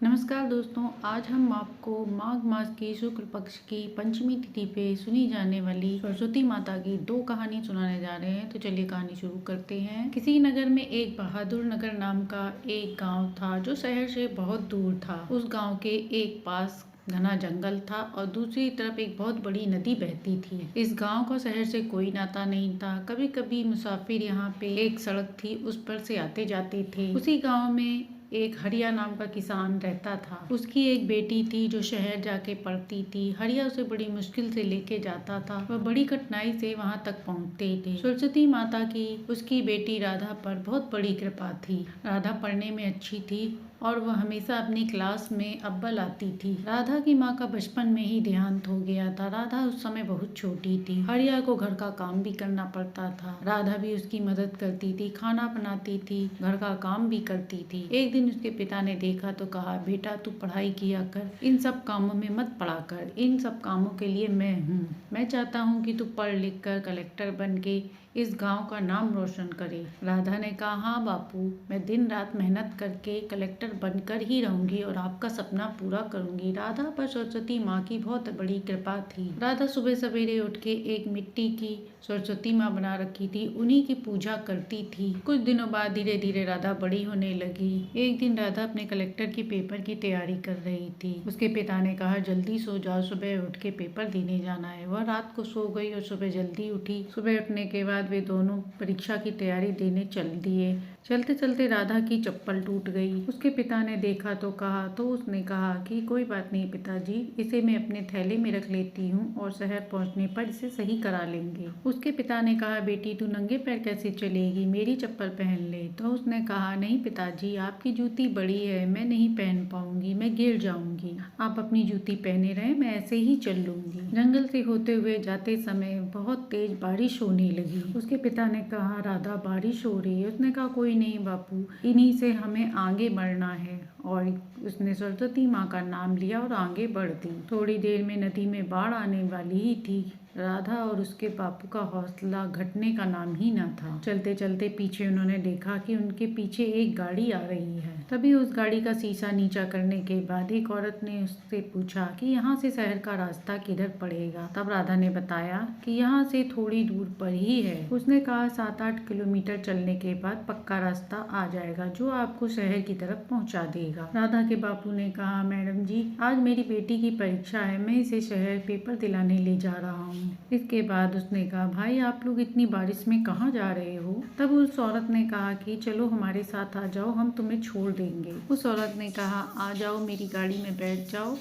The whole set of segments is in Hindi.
नमस्कार दोस्तों, आज हम आपको माघ मास की शुक्ल पक्ष की पंचमी तिथि पे सुनी जाने वाली सरस्वती माता की दो कहानी सुनाने जा रहे हैं। तो चलिए कहानी शुरू करते हैं। किसी नगर में एक बहादुर नगर नाम का एक गांव था जो शहर से बहुत दूर था। उस गांव के एक पास घना जंगल था और दूसरी तरफ एक बहुत बड़ी नदी बहती थी। इस गांव का शहर से कोई नाता नहीं था। कभी कभी मुसाफिर यहाँ पे एक सड़क थी, उस पर से आते जाते थे। उसी गांव में एक हरिया नाम का किसान रहता था। उसकी एक बेटी थी जो शहर जाके पढ़ती थी। हरिया उसे बड़ी मुश्किल से लेके जाता था। वह बड़ी कठिनाई से वहाँ तक पहुँचते थे। सरस्वती माता की उसकी बेटी राधा पर बहुत बड़ी कृपा थी। राधा पढ़ने में अच्छी थी और वह हमेशा अपनी क्लास में अव्वल आती थी। राधा की माँ का बचपन में ही देहांत हो गया था। राधा उस समय बहुत छोटी थी। हरिया को घर का काम भी करना पड़ता था। राधा भी उसकी मदद करती थी, खाना बनाती थी, घर का काम भी करती थी। एक दिन उसके पिता ने देखा तो कहा, बेटा तू पढ़ाई किया कर, इन सब कामों में मत पड़ा कर। इन सब कामों के लिए मैं हूँ। मैं चाहता हूँ कि तू पढ़ लिख कर कलेक्टर बन के इस गांव का नाम रोशन करे। राधा ने कहा, हाँ बापू, मैं दिन रात मेहनत करके कलेक्टर बनकर ही रहूंगी और आपका सपना पूरा करूंगी। राधा पर सरस्वती माँ की बहुत बड़ी कृपा थी। राधा सुबह सवेरे उठ के एक मिट्टी की सरस्वती माँ बना रखी थी, उन्हीं की पूजा करती थी। कुछ दिनों बाद धीरे धीरे राधा बड़ी होने लगी। एक दिन राधा अपने कलेक्टर की पेपर की तैयारी कर रही थी। उसके पिता ने कहा, जल्दी सो जाओ, सुबह उठ के पेपर देने जाना है। वह रात को सो गई और सुबह जल्दी उठी। सुबह उठने के बाद वे दोनों परीक्षा की तैयारी देने चल दिए। चलते चलते राधा की चप्पल टूट गई। उसके पिता ने देखा तो उसने कहा कि कोई बात नहीं पिताजी, इसे मैं अपने थैले में रख लेती हूँ और शहर पहुँचने पर इसे सही करा लेंगे। उसके पिता ने कहा, बेटी तू नंगे पैर कैसे चलेगी, मेरी चप्पल पहन ले। तो उसने कहा, नहीं पिताजी, आपकी जूती बड़ी है, मैं नहीं पहन पाऊंगी, मैं गिर जाऊंगी। आप अपनी जूती पहने रहे, मैं ऐसे ही चल लूंगी। जंगल से होते हुए जाते समय बहुत तेज बारिश होने लगी। उसके पिता ने कहा, राधा बारिश हो रही है। उसने कहा, कोई नहीं बापू, इन्हीं से हमें आगे बढ़ना है। और उसने सरस्वती माँ का नाम लिया और आगे बढ़ दी। थोड़ी देर में नदी में बाढ़ आने वाली ही थी। राधा और उसके बापू का हौसला घटने का नाम ही न था। चलते चलते पीछे उन्होंने देखा कि उनके पीछे एक गाड़ी आ रही है। तभी उस गाड़ी का शीशा नीचा करने के बाद एक औरत ने उससे पूछा कि यहाँ से शहर का रास्ता किधर पड़ेगा। तब राधा ने बताया कि यहाँ से थोड़ी दूर पर ही है। उसने कहा, 7-8 किलोमीटर चलने के बाद पक्का रास्ता आ जाएगा जो आपको शहर की तरफ पहुँचा देगा। राधा के बापू ने कहा, मैडम जी, आज मेरी बेटी की परीक्षा है, मैं इसे शहर पेपर दिलाने ले जा रहा हूँ। इसके बाद उसने कहा, भाई आप लोग इतनी बारिश में कहाँ जा रहे हो। तब उस औरत ने कहा कि चलो हमारे साथ आ जाओ, हम तुम्हें छोड़ देंगे। उस औरत ने कहा, आ जाओ, मेरी गाड़ी में बैठ जाओ,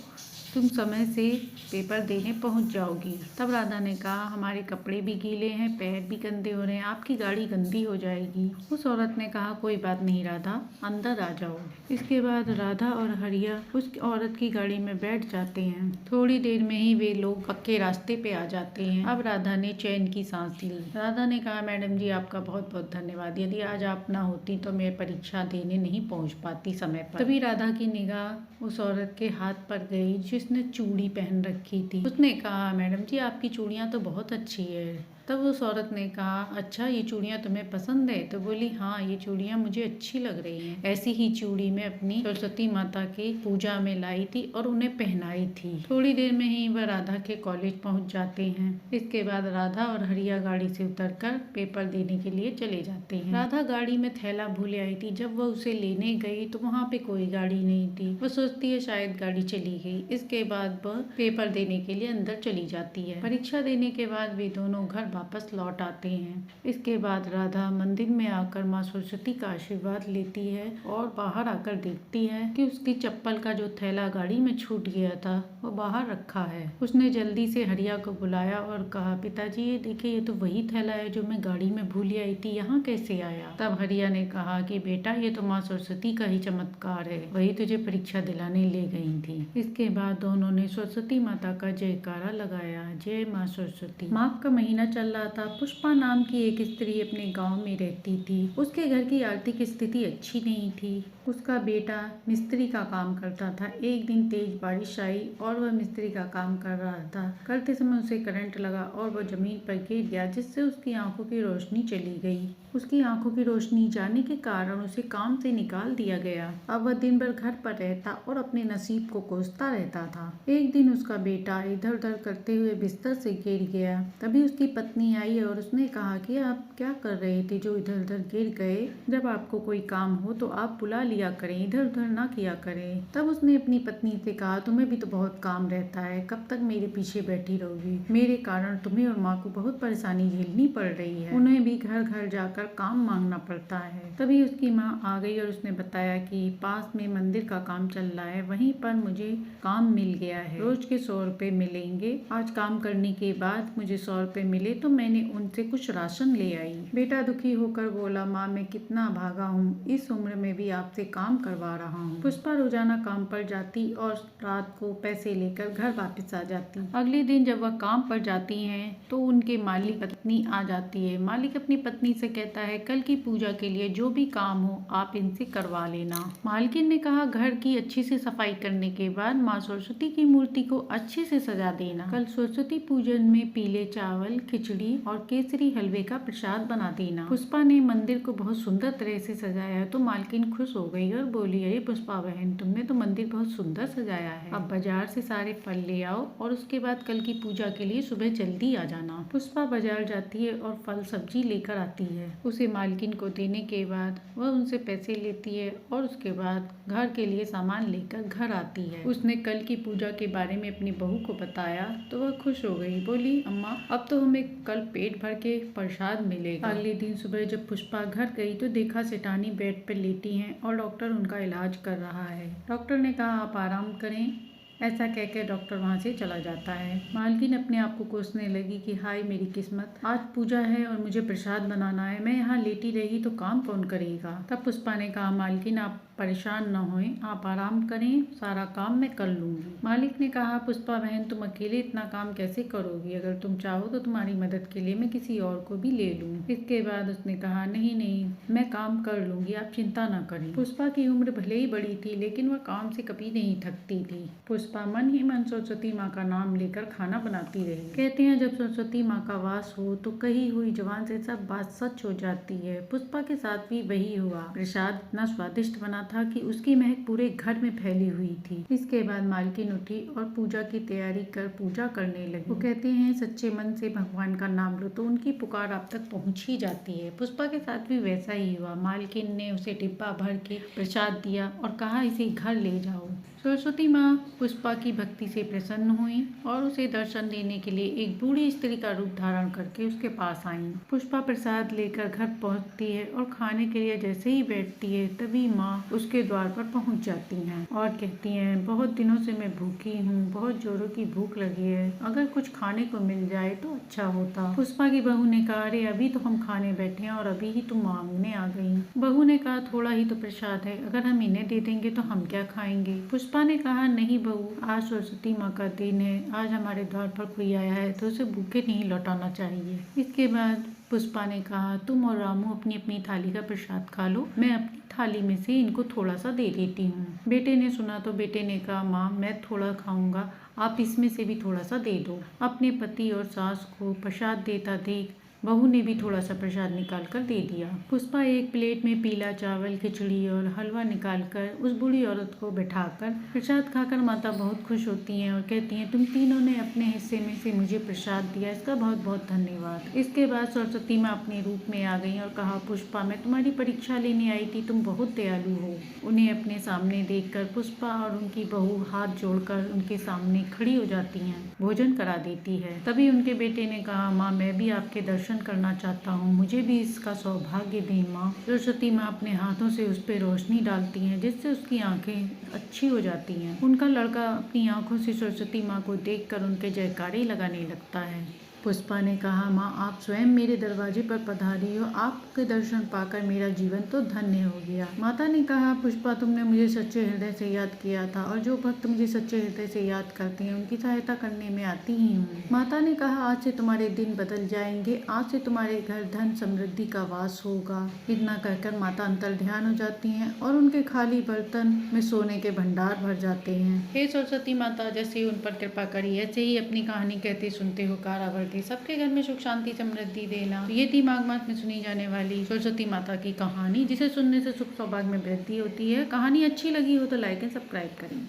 तुम समय से पेपर देने पहुंच जाओगी। तब राधा ने कहा, हमारे कपड़े भी गीले हैं, पैर भी गंदे हो रहे हैं, आपकी गाड़ी गंदी हो जाएगी। उस औरत ने कहा, कोई बात नहीं राधा, अंदर आ जाओ। इसके बाद राधा और हरिया उस औरत की गाड़ी में बैठ जाते हैं। थोड़ी देर में ही वे लोग पक्के रास्ते पे आ जाते हैं। अब राधा ने चैन की सांस ली। राधा ने कहा, मैडम जी आपका बहुत बहुत धन्यवाद, यदि आज आप ना होती तो मैं परीक्षा देने नहीं पहुंच पाती समय पर। तभी राधा की निगाह उस औरत के हाथ पर गई जिसने चूड़ी पहन रखी थी। उसने कहा, मैडम जी आपकी चूड़ियाँ तो बहुत अच्छी है। तब उस औरत ने कहा, अच्छा ये चूड़ियाँ तुम्हें पसंद है। तो बोली, हाँ ये चूड़ियाँ मुझे अच्छी लग रही हैं। ऐसी ही चूड़ी मैं अपनी सरस्वती माता की पूजा में लाई थी और उन्हें पहनाई थी। थोड़ी देर में ही वह राधा के कॉलेज पहुंच जाते हैं। इसके बाद राधा और हरिया गाड़ी से उतरकर पेपर देने के लिए चले जाते हैं। राधा गाड़ी में थैला भूले आई थी। जब वह उसे लेने गई तो वहाँ पे कोई गाड़ी नहीं थी। वह सोचती है शायद गाड़ी चली गई। इसके बाद वह पेपर देने के लिए अंदर चली जाती है। परीक्षा देने के बाद वे दोनों घर वापस लौट आते हैं। इसके बाद राधा मंदिर में आकर माँ सरस्वती का आशीर्वाद लेती है और बाहर आकर देखती है कि उसकी चप्पल का जो थैला गाड़ी में छूट गया था वो बाहर रखा है। उसने जल्दी से हरिया को बुलाया और कहा, पिताजी ये देखिए, ये तो वही थैला है जो मैं गाड़ी में भूल आई थी, यहाँ कैसे आया। तब हरिया ने कहा कि बेटा ये तो माँ सरस्वती का ही चमत्कार है, वही तुझे परीक्षा दिलाने ले गई थी। इसके बाद दोनों ने सरस्वती माता का जयकारा लगाया, जय माँ सरस्वती। माघ का महीना चल रहा था। पुष्पा नाम की एक स्त्री अपने गांव में रहती थी। उसके घर की आर्थिक स्थिति अच्छी नहीं थी। उसका बेटा मिस्त्री का काम करता था। एक दिन तेज बारिश आई और वह मिस्त्री का काम कर रहा था। करते समय उसे करंट लगा और वह जमीन पर गिर गया, जिससे उसकी आंखों की रोशनी चली गई। उसकी आंखों की रोशनी जाने के कारण उसे काम से निकाल दिया गया। अब वह दिन भर घर पर रहता और अपने नसीब को कोसता रहता था। एक दिन उसका बेटा इधर उधर करते हुए बिस्तर से गिर गया। तभी उसकी पत्नी आई और उसने कहा कि आप क्या कर रहे थे जो इधर उधर गिर गए? जब आपको कोई काम हो तो आप बुला लिया करें, इधर उधर ना किया करें। तब उसने अपनी पत्नी से कहा, तुम्हें भी तो बहुत काम रहता है, कब तक मेरे पीछे बैठी रहोगी? मेरे कारण तुम्हें और माँ को बहुत परेशानी झेलनी पड़ रही है। उन्हें भी घर घर जाकर काम मांगना पड़ता है। तभी उसकी माँ आ गई और उसने बताया कि पास में मंदिर का काम चल रहा है, वहीं पर मुझे काम मिल गया है। रोज के 100 रुपए मिलेंगे। आज काम करने के बाद मुझे 100 रुपए मिले तो मैंने उनसे कुछ राशन ले आई। बेटा दुखी होकर बोला, माँ मैं कितना भागा हूँ, इस उम्र में भी आपसे काम करवा रहा हूँ। पुष्पा रोजाना काम पर जाती और रात को पैसे लेकर घर वापस आ जाती। अगले दिन जब वह काम पर जाती हैं तो उनके मालिक पत्नी आ जाती है। मालिक अपनी पत्नी से कहता है, कल की पूजा के लिए जो भी काम हो आप इनसे करवा लेना। मालकिन ने कहा, घर की अच्छी से सफाई करने के बाद माँ सरस्वती की मूर्ति को अच्छे से सजा देना। कल सरस्वती पूजन में पीले चावल, खिचड़ी और केसरी हलवे का प्रसाद बना देना। पुष्पा ने मंदिर को बहुत सुंदर तरह से सजाया तो मालकिन खुश हो गई और बोली, अरे पुष्पा बहन, तुमने तो मंदिर बहुत सुंदर सजाया है। अब बाजार से सारे फल ले आओ और उसके बाद कल की पूजा के लिए सुबह जल्दी आ जाना। पुष्पा बाजार जाती है और फल सब्जी लेकर आती है। उसे मालकिन को देने के बाद वह उनसे पैसे लेती है और उसके बाद घर के लिए सामान लेकर घर आती है। उसने कल की पूजा के बारे में अपनी बहू को बताया तो वह खुश हो गई। बोली, अम्मा अब तो हमें कल पेट भर के प्रसाद मिलेगा। अगले दिन सुबह जब पुष्पा घर गई तो देखा सेठानी बेड पर लेटी हैं और डॉक्टर उनका इलाज कर रहा है। डॉक्टर ने कहा, आप आराम करें। ऐसा कहकर डॉक्टर वहाँ से चला जाता है। मालकिन अपने आप को कोसने लगी कि हाय मेरी किस्मत, आज पूजा है और मुझे प्रसाद बनाना है, मैं यहाँ लेटी रही तो काम कौन करेगा। तब पुष्पा ने कहा, मालकिन आप परेशान न होएं, आप आराम करें, सारा काम मैं कर लूंगी। मालिक ने कहा, पुष्पा बहन तुम अकेले इतना काम कैसे करोगी? अगर तुम चाहो तो तुम्हारी मदद के लिए मैं किसी और को भी ले लूँ। इसके बाद उसने कहा, नहीं नहीं मैं काम कर लूंगी, आप चिंता न करें। पुष्पा की उम्र भले ही बड़ी थी लेकिन वह काम से कभी नहीं थकती थी। पुष्पा मन ही मन सरस्वती माँ का नाम लेकर खाना बनाती रही। कहते हैं जब सरस्वती माँ का वास हो तो कही हुई जुबान से सब बात सच हो जाती है। पुष्पा के साथ भी वही हुआ। प्रसाद इतना स्वादिष्ट बना था कि उसकी महक पूरे घर में फैली हुई थी। इसके बाद मालकिन उठी और पूजा की तैयारी कर पूजा करने लगी। वो कहते हैं सच्चे मन से भगवान का नाम लो तो उनकी पुकार आप तक पहुंच ही जाती है। पुष्पा के साथ भी वैसा ही हुआ। मालकिन ने उसे डिब्बा भर के प्रसाद दिया और कहा, इसे घर ले जाओ। सरस्वती माँ पुष्पा की भक्ति से प्रसन्न हुई और उसे दर्शन देने के लिए एक बूढ़ी स्त्री का रूप धारण करके उसके पास आई। पुष्पा प्रसाद लेकर घर पहुँचती है और खाने के लिए जैसे ही बैठती है तभी माँ उसके द्वार पर पहुँच जाती हैं और कहती हैं, बहुत दिनों से मैं भूखी हूँ, बहुत जोरों की भूख लगी है, अगर कुछ खाने को मिल जाए तो अच्छा होता। पुष्पा की बहू ने कहा, अरे अभी तो हम खाने बैठे हैं और अभी ही तुम मांगने आ गई। बहू ने कहा, थोड़ा ही तो प्रसाद है, अगर हम इन्हें दे देंगे तो हम क्या खाएंगे। पुष्पा ने कहा, नहीं बहू, आज सरस्वती माँ का दिन है, आज हमारे द्वार पर कोई आया है तो उसे भूखे नहीं लौटाना चाहिए। इसके बाद पुष्पा ने कहा, तुम और रामू अपनी अपनी थाली का प्रसाद खा लो, मैं अपनी थाली में से इनको थोड़ा सा दे देती हूँ। बेटे ने सुना तो बेटे ने कहा, माँ मैं थोड़ा खाऊंगा, आप इसमें से भी थोड़ा सा दे दो। अपने पति और सास को प्रसाद देता देख बहू ने भी थोड़ा सा प्रसाद निकाल कर दे दिया। पुष्पा एक प्लेट में पीला चावल, खिचड़ी और हलवा निकालकर उस बूढ़ी औरत को बैठाकर प्रसाद खाकर माता बहुत खुश होती हैं और कहती हैं, तुम तीनों ने अपने हिस्से में से मुझे प्रसाद दिया, इसका बहुत बहुत धन्यवाद। इसके बाद सरस्वती माँ अपने रूप में आ गई और कहा, पुष्पा मैं तुम्हारी परीक्षा लेने आई थी, तुम बहुत दयालु हो। उन्हें अपने सामने देखकर पुष्पा और उनकी बहू हाथ जोड़कर उनके सामने खड़ी हो जाती हैं, भोजन करा देती है। तभी उनके बेटे ने कहा, माँ मैं भी आपके दर्शन करना चाहता हूँ, मुझे भी इसका सौभाग्य दें माँ। सरस्वती माँ अपने हाथों से उस पर रोशनी डालती हैं जिससे उसकी आंखें अच्छी हो जाती हैं। उनका लड़का अपनी आंखों से सरस्वती माँ को देखकर उनके जयकारे लगाने लगता है। पुष्पा ने कहा, माँ आप स्वयं मेरे दरवाजे पर पधारी हो, आपके दर्शन पाकर मेरा जीवन तो धन्य हो गया। माता ने कहा, पुष्पा तुमने मुझे सच्चे हृदय से याद किया था और जो भक्त मुझे सच्चे हृदय से याद करते हैं उनकी सहायता करने में आती ही हूँ। माता ने कहा, आज से तुम्हारे दिन बदल जाएंगे, आज से तुम्हारे घर धन समृद्धि का वास होगा। इतना कहकर माता अंतर ध्यान हो जाती हैं और उनके खाली बर्तन में सोने के भंडार भर जाते हैं। हे सरस्वती माता, जैसे उन पर कृपा करी ऐसे ही अपनी कहानी कहते सुनते हो कारावर करती सबके घर में सुख शांति समृद्धि देना। तो ये थी माघ मास में सुनी जाने वाली सरस्वती माता की कहानी, जिसे सुनने से सुख सौभाग्य में वृद्धि होती है। कहानी अच्छी लगी हो तो लाइक एंड सब्सक्राइब करें।